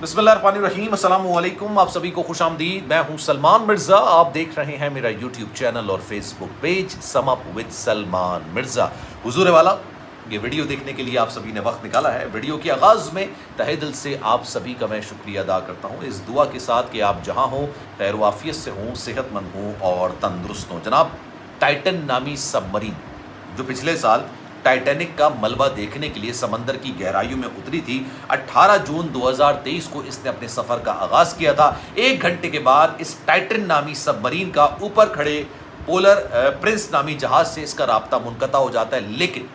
बिस्मिल्लाहिर्रहमानिर्रहीम, अस्सलाम वालेकुम। आप सभी को खुश आमदीद। मैं हूं सलमान मिर्ज़ा। आप देख रहे हैं मेरा यूट्यूब चैनल और Facebook page sum up with Salman Mirza. हुजूर वाला, ये वीडियो देखने के लिए आप सभी ने वक्त निकाला है। वीडियो के आगाज़ में तहे दिल से आप सभी का मैं शुक्रिया अदा करता हूँ, इस दुआ के साथ कि आप जहाँ हों खैर वाफियत से हों, सेहतमंद हों और तंदुरुस्त हों। जनाब, टाइटन नामी सबमरीन जो पिछले साल टाइटैनिक का मलबा देखने के लिए समंदर की गहराइयों में उतरी थी, 18 जून 2023 को इसने अपने सफ़र का आगाज़ किया था। 1 घंटे के बाद इस टाइटन नामी सबमरीन का ऊपर खड़े पोलर प्रिंस नामी जहाज़ से इसका राब्ता मुनक़ता हो जाता है। लेकिन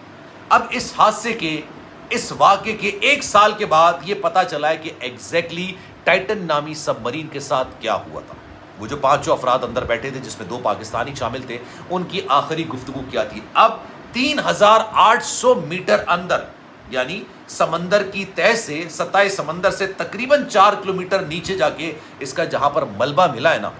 अब इस हादसे के, इस वाक़े के 1 साल के बाद ये पता चला है कि एग्जैक्टली टाइटन नामी सबमरीन के साथ क्या हुआ था। वो जो 5 अफराद अंदर बैठे थे, जिसमें 2 पाकिस्तानी शामिल थे, उनकी आखिरी गुफ्तगू क्या थी। अब 3800 मीटर अंदर, यानी समंदर की तह से, सतह समंदर से तकरीबन 4 किलोमीटर नीचे जाके इसका जहां पर मलबा मिला है ना,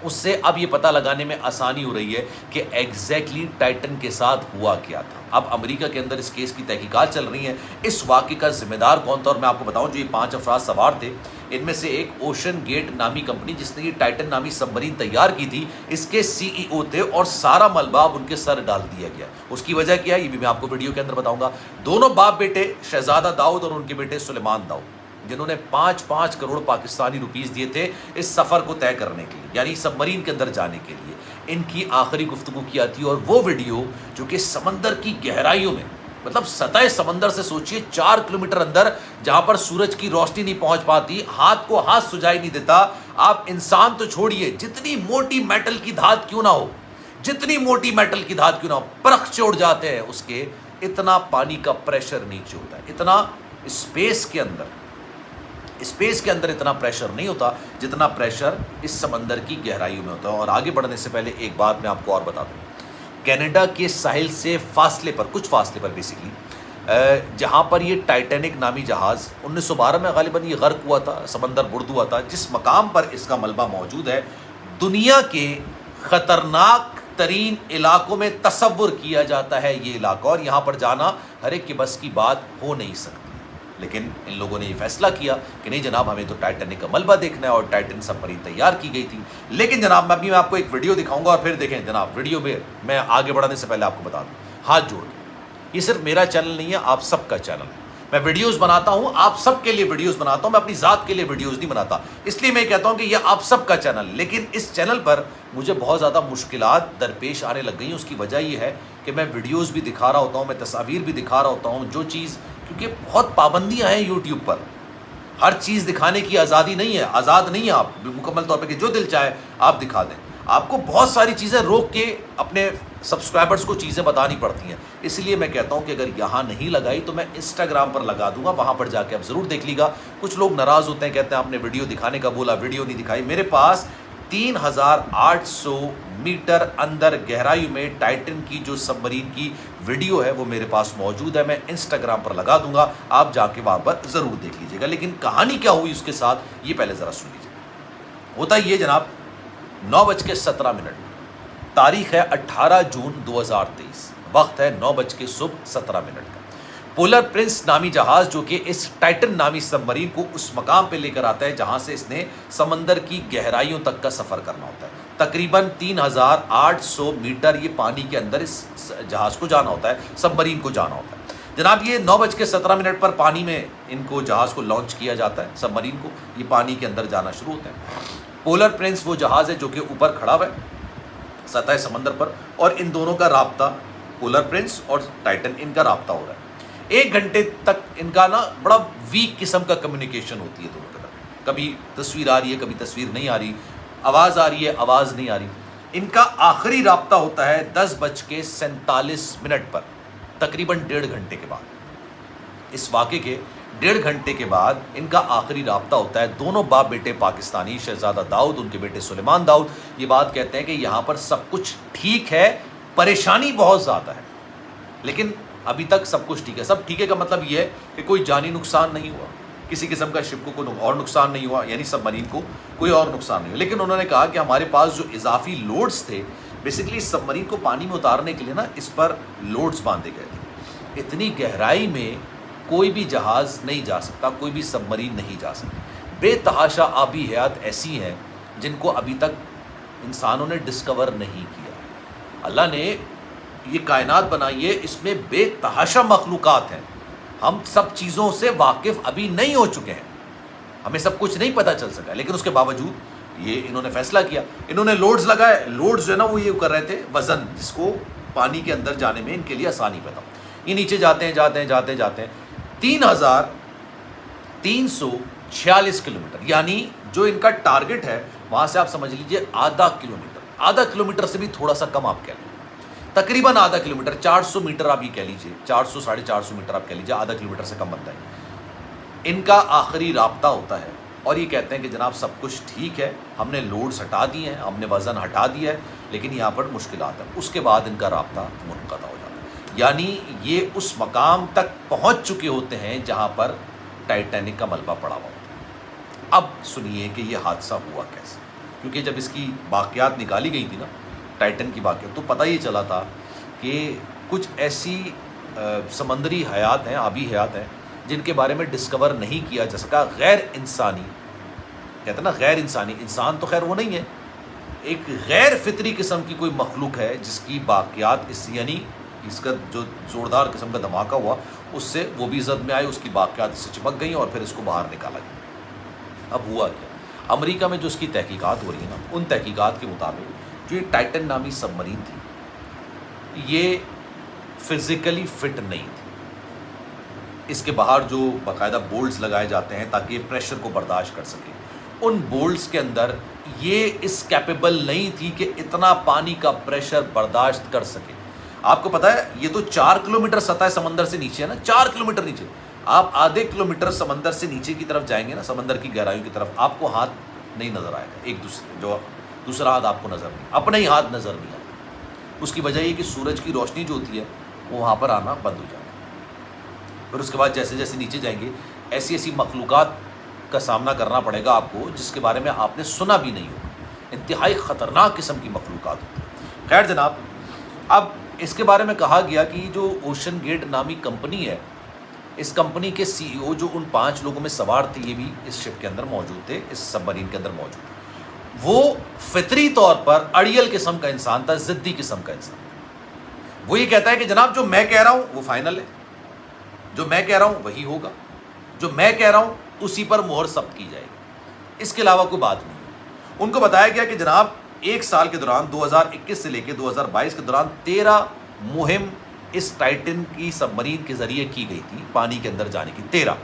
उससे अब ये पता लगाने में आसानी हो रही है कि एग्जैक्टली टाइटन के साथ हुआ क्या था। अब अमेरिका के अंदर इस केस की तहकीकात चल रही है, इस वाक़े का जिम्मेदार कौन था। और मैं आपको बताऊं, जो ये 5 अफराद सवार थे, इनमें से एक ओशन गेट नामी कंपनी जिसने ये टाइटन नामी सबमरीन तैयार की थी, इसके सीईओ थे और सारा मलबा अब उनके सर डाल दिया गया। उसकी वजह क्या है ये भी मैं आपको वीडियो के अंदर बताऊंगा। दोनों बाप बेटे शहजादा दाऊद और उनके बेटे सुलेमान दाऊद, जिन्होंने 5-5 करोड़ पाकिस्तानी रुपीस दिए थे इस सफ़र को तय करने के लिए, यानी सबमरीन के अंदर जाने के लिए, इनकी आखिरी गुफ्तगू किया थी। और वो वीडियो जो कि समंदर की गहराइयों में, मतलब सतह समंदर से सोचिए 4 किलोमीटर अंदर, जहां पर सूरज की रोशनी नहीं पहुंच पाती, हाथ को हाथ सुझाई नहीं देता। आप इंसान तो छोड़िए, जितनी मोटी मेटल की धात क्यों ना हो, जितनी मोटी मेटल की धात क्यों ना हो, परख छोड़ जाते हैं उसके, इतना पानी का प्रेशर नीचे होता है, इतना स्पेस के अंदर इतना प्रेशर नहीं होता जितना प्रेशर इस समंदर की गहराइयों में होता है। और आगे बढ़ने से पहले एक बात मैं आपको और बता दूं, कनाडा के साहिल से फासले पर, कुछ फासले पर बेसिकली, जहां पर ये टाइटैनिक नामी जहाज़ 1912 में गालिबन ये गर्क हुआ था, समंदर बुर्द हुआ था, जिस मकाम पर इसका मलबा मौजूद है, दुनिया के ख़तरनाक तरीन इलाकों में तसव्वुर किया जाता है ये इलाका। और यहाँ पर जाना हर एक के बस की बात हो नहीं सकती। लेकिन इन लोगों ने ये फैसला किया कि नहीं जनाब, हमें तो टाइटैनिक का मलबा देखना है, और टाइटन सबमरीन तैयार की गई थी। लेकिन जनाब, मैं आपको एक वीडियो दिखाऊंगा और फिर देखें जनाब, वीडियो में मैं आगे बढ़ने से पहले आपको बता दूं, हाथ जोड़ के, ये सिर्फ मेरा चैनल नहीं है, आप सबका चैनल है। मैं वीडियोस बनाता हूं, आप सबके लिए वीडियोस बनाता हूं, मैं अपनी ज़ात के लिए वीडियोस नहीं बनाता। इसलिए मैं कहता हूं कि यह आप सबका चैनल। लेकिन इस चैनल पर मुझे बहुत ज़्यादा मुश्किलात दरपेश आने लग गई हैं। उसकी वजह यह है कि मैं वीडियोस भी दिखा रहा होता हूं, मैं तस्वीर भी दिखा रहा होता हूं, जो चीज़, क्योंकि बहुत पाबंदियां हैं यूट्यूब पर, हर चीज़ दिखाने की आज़ादी नहीं है, आज़ाद नहीं है आप मुकम्मल तौर पर कि जो दिल चाहे आप दिखा दें। आपको बहुत सारी चीज़ें रोक के अपने सब्सक्राइबर्स को चीज़ें बतानी पड़ती हैं। इसलिए मैं कहता हूं कि अगर यहाँ नहीं लगाई तो मैं इंस्टाग्राम पर लगा दूंगा, वहाँ पर जाके आप ज़रूर देख लीजिएगा। कुछ लोग नाराज़ होते हैं, कहते हैं आपने वीडियो दिखाने का बोला, वीडियो नहीं दिखाई। मेरे पास 3800 मीटर अंदर गहराई में टाइटन की जो सबमरीन की वीडियो है वो मेरे पास मौजूद है। मैं इंस्टाग्राम पर लगा दूंगा, आप जाके वहाँ पर ज़रूर देख लीजिएगा। लेकिन कहानी क्या हुई उसके साथ, ये पहले ज़रा सुन लीजिए। होता ये जनाब, 9:17, तारीख है 18 जून 2023, वक्त है 9:17 का। पोलर प्रिंस नामी जहाज़ जो कि इस टाइटन नामी सबमरीन को उस मकाम पे लेकर आता है जहां से इसने समंदर की गहराइयों तक का सफ़र करना होता है। तकरीबन 3800 मीटर ये पानी के अंदर इस जहाज़ को जाना होता है, सबमरीन को जाना होता है। जनाब, ये 9:17 पर पानी में इनको जहाज़ को लॉन्च किया जाता है, सबमरीन को, ये पानी के अंदर जाना शुरू होता है। पोलर प्रिंस वो जहाज़ है जो कि ऊपर खड़ा हुआ है सतह समंदर पर, और इन दोनों का राब्ता, पोलर प्रिंस और टाइटन, इनका राब्ता हो रहा है। 1 घंटे तक इनका ना बड़ा वीक किस्म का कम्युनिकेशन होती है दोनों के दरमियान। कभी तस्वीर आ रही है, कभी तस्वीर नहीं आ रही, आवाज़ आ रही है, आवाज़ नहीं आ रही। इनका आखिरी राब्ता होता है 10:47 पर, तकरीबन 1.5 घंटे के बाद। इस वाक़े के 1.5 घंटे के बाद इनका आखिरी राब्ता होता है। दोनों बाप बेटे पाकिस्तानी, शहजादा दाऊद, उनके बेटे सुलेमान दाऊद, ये बात कहते हैं कि यहाँ पर सब कुछ ठीक है, परेशानी बहुत ज़्यादा है, लेकिन अभी तक सब कुछ ठीक है। सब ठीक है का मतलब ये है कि कोई जानी नुकसान नहीं हुआ, किसी किस्म का शिप को कोई और नुकसान नहीं हुआ, यानी सबमरीन को कोई और नुकसान नहीं हुआ। लेकिन उन्होंने कहा कि हमारे पास जो इजाफी लोड्स थे, बेसिकली सबमरीन को पानी में उतारने के लिए ना इस पर लोड्स बांधे गए थे। इतनी गहराई में कोई भी जहाज़ नहीं जा सकता, कोई भी सबमरीन नहीं जा सकता। بے تحاشا آبی حیات ایسی ہیں جن کو ابھی تک انسانوں نے ڈسکور نہیں کیا. اللہ نے یہ کائنات بنائی ہے, اس میں بے تحاشا مخلوقات ہیں, ہم سب چیزوں سے واقف ابھی نہیں ہو چکے ہیں, ہمیں سب کچھ نہیں پتہ چل سکا, لیکن اس کے باوجود یہ انہوں نے فیصلہ کیا, انہوں نے لوڈز لگائے. لوڈز جو ہے نا وہ یہ کر رہے تھے وزن, جس کو پانی کے اندر جانے میں ان کے لیے آسانی پیدا ہو. یہ نیچے جاتے ہیں 3,346 کلومیٹر, یعنی جو ان کا ٹارگٹ ہے وہاں سے آپ سمجھ لیجئے آدھا کلومیٹر سے بھی تھوڑا سا کم آپ کہہ لیں, تقریباً آدھا کلومیٹر, 400 میٹر آپ یہ کہہ لیجئے, 400-450 میٹر آپ کہہ لیجئے, آدھا کلومیٹر سے کم بنتا ہے. ان کا آخری رابطہ ہوتا ہے اور یہ کہتے ہیں کہ جناب سب کچھ ٹھیک ہے, ہم نے لوڈز ہٹا دیے ہیں, ہم نے وزن ہٹا دیا ہے, لیکن یہاں پر مشکلات ہیں. اس کے بعد ان کا رابطہ منقطع ہو جاتا ہے, یعنی یہ اس مقام تک پہنچ چکے ہوتے ہیں جہاں پر ٹائٹینک کا ملبہ پڑا ہوا ہوتا ہے. اب سنیے کہ یہ حادثہ ہوا کیسے, کیونکہ جب اس کی باقیات نکالی گئی تھی نا, ٹائٹن کی باقیات, تو پتہ یہ چلا تھا کہ کچھ ایسی سمندری حیات ہیں, آبی حیات ہیں جن کے بارے میں ڈسکور نہیں کیا جا سکا. غیر انسانی, کہتے ہیں نا غیر انسانی, انسان تو خیر وہ نہیں ہے, ایک غیر فطری قسم کی کوئی مخلوق ہے جس کی باقیات یعنی اس کا جو زوردار قسم کا دھماکہ ہوا اس سے وہ بھی زد میں آئے, اس کی باقیات اس سے چپک گئیں اور پھر اس کو باہر نکالا گیا. اب ہوا کیا, امریکہ میں جو اس کی تحقیقات ہو رہی ہیں نا, ان تحقیقات کے مطابق جو یہ ٹائٹن نامی سب مرین تھی یہ فزیکلی فٹ نہیں تھی. اس کے باہر جو باقاعدہ بولٹس لگائے جاتے ہیں تاکہ یہ پریشر کو برداشت کر سکے, ان بولٹس کے اندر یہ اس کیپیبل نہیں تھی کہ اتنا پانی کا پریشر برداشت کر سکے. آپ کو پتا ہے یہ تو 4 کلومیٹر سطح سمندر سے نیچے ہے نا, 4 کلومیٹر نیچے. آپ آدھے کلومیٹر سمندر سے نیچے کی طرف جائیں گے نا, سمندر کی گہرائیوں کی طرف, آپ کو ہاتھ نہیں نظر آئے گا, ایک دوسرے جو دوسرا ہاتھ آپ کو نظر نہیں, اپنا ہی ہاتھ نظر نہیں آئے. اس کی وجہ یہ کہ سورج کی روشنی جو ہوتی ہے وہ وہاں پر آنا بند ہو جاتا ہے. پھر اس کے بعد جیسے جیسے نیچے جائیں گے ایسی ایسی مخلوقات کا سامنا کرنا پڑے گا آپ کو جس کے بارے میں آپ نے سنا بھی نہیں ہو. انتہائی خطرناک قسم کی مخلوقات ہوتی ہیں. خیر جناب, اب اس کے بارے میں کہا گیا کہ جو اوشن گیٹ نامی کمپنی ہے, اس کمپنی کے سی ای او جو ان 5 لوگوں میں سوار تھے یہ بھی اس شپ کے اندر موجود تھے, اس سب مرین کے اندر موجود تھے. وہ فطری طور پر اڑیل قسم کا انسان تھا, ضدی قسم کا انسان. وہ یہ کہتا ہے کہ جناب جو میں کہہ رہا ہوں وہ فائنل ہے, جو میں کہہ رہا ہوں وہی ہوگا, جو میں کہہ رہا ہوں اسی پر مہر ثبت کی جائے گی, اس کے علاوہ کوئی بات نہیں. ان کو بتایا گیا کہ جناب ایک سال کے دوران 2021 سے لے کے 2022 کے دوران 13 مہم اس ٹائٹن کی سب مرین کے ذریعے کی گئی تھی پانی کے اندر جانے کی. 13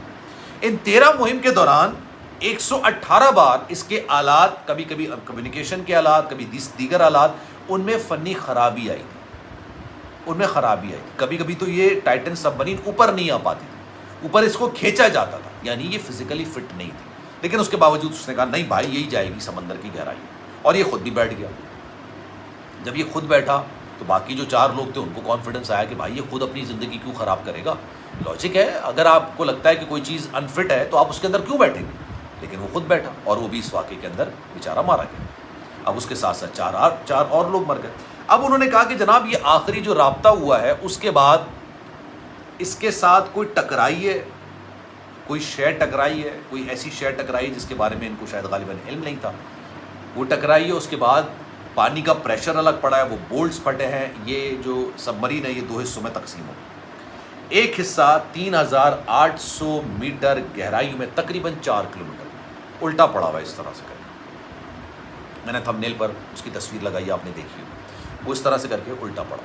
ان 13 مہم کے دوران 118 بار اس کے آلات, کبھی کبھی کمیونیکیشن کے آلات, کبھی دیگر آلات, ان میں فنی خرابی آئی تھی, ان میں خرابی آئی تھی. کبھی کبھی تو یہ ٹائٹن سب مرین اوپر نہیں آ پاتی تھی, اوپر اس کو کھینچا جاتا تھا, یعنی یہ فزیکلی فٹ نہیں تھی. لیکن اس کے باوجود اس نے کہا نہیں بھائی یہی جائے گی سمندر کی گہرائی, اور یہ خود بھی بیٹھ گیا. جب یہ خود بیٹھا تو باقی جو 4 لوگ تھے ان کو کانفیڈنس آیا کہ بھائی یہ خود اپنی زندگی کیوں خراب کرے گا. لاجک ہے, اگر آپ کو لگتا ہے کہ کوئی چیز انفٹ ہے تو آپ اس کے اندر کیوں بیٹھیں گے. لیکن وہ خود بیٹھا اور وہ بھی اس واقعے کے اندر بیچارہ مارا گیا. اب اس کے ساتھ ساتھ 4 اور لوگ مر گئے. اب انہوں نے کہا کہ جناب یہ آخری جو رابطہ ہوا ہے اس کے بعد اس کے ساتھ کوئی ٹکرائی ہے, کوئی شے ٹکرائی ہے, کوئی ایسی شے ٹکرائی ہے جس کے بارے میں ان کو شاید غالباً علم نہیں تھا, وہ ٹکرائی ہے. اس کے بعد پانی کا پریشر الگ پڑا ہے, وہ بولٹس پھٹے ہیں. یہ جو سب مرین ہے یہ 2 حصوں میں تقسیم ہو گئی. ایک حصہ 3800 میٹر گہرائی میں تقریباً 4 کلومیٹر الٹا پڑا ہوا ہے اس طرح سے کر کے. میں نے تھمبنیل پر اس کی تصویر لگائی, آپ نے دیکھی ہو, وہ اس طرح سے کر کے الٹا پڑا.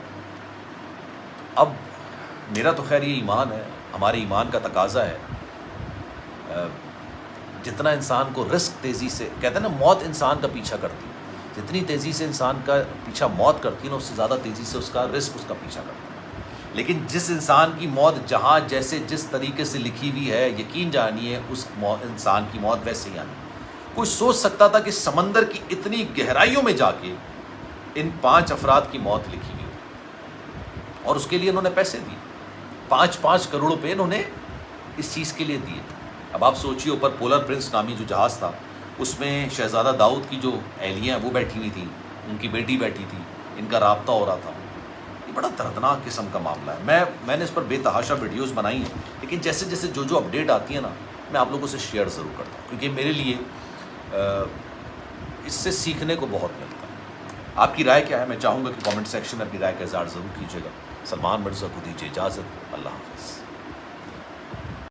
اب میرا تو خیر یہ ایمان ہے, ہمارے ایمان کا تقاضا ہے, جتنا انسان کو رسک تیزی سے, کہتے ہیں نا موت انسان کا پیچھا کرتی ہے, جتنی تیزی سے انسان کا پیچھا موت کرتی ہے نا اس سے زیادہ تیزی سے اس کا رسک اس کا پیچھا کرتا ہے. لیکن جس انسان کی موت جہاں جیسے جس طریقے سے لکھی ہوئی ہے, یقین جانیے اس انسان کی موت ویسے ہی آنی. کوئی سوچ سکتا تھا کہ سمندر کی اتنی گہرائیوں میں جا کے ان 5 افراد کی موت لکھی ہوئی ہوتی, اور اس کے لیے انہوں نے پیسے دیے, 5 کروڑ روپے انہوں نے اس چیز کے لیے دیے. اب آپ سوچیے اوپر پولر پرنس نامی جو جہاز تھا اس میں شہزادہ داؤد کی جو اہلیہ ہیں وہ بیٹھی ہوئی تھیں, ان کی بیٹی بیٹھی تھی, ان کا رابطہ ہو رہا تھا. یہ بڑا دردناک قسم کا معاملہ ہے. میں نے اس پر بے تحاشا ویڈیوز بنائی ہیں, لیکن جیسے جیسے جو اپڈیٹ آتی ہے نا میں آپ لوگوں سے شیئر ضرور کرتا ہوں، کیونکہ میرے لیے اس سے سیکھنے کو بہت ملتا ہے۔ آپ کی رائے کیا ہے؟ میں چاہوں گا کہ کامنٹ سیکشن میں اپنی رائے کا اظہار ضرور کیجیے گا۔ سلمان مرزا کو دیجیے اجازت، اللہ حافظ۔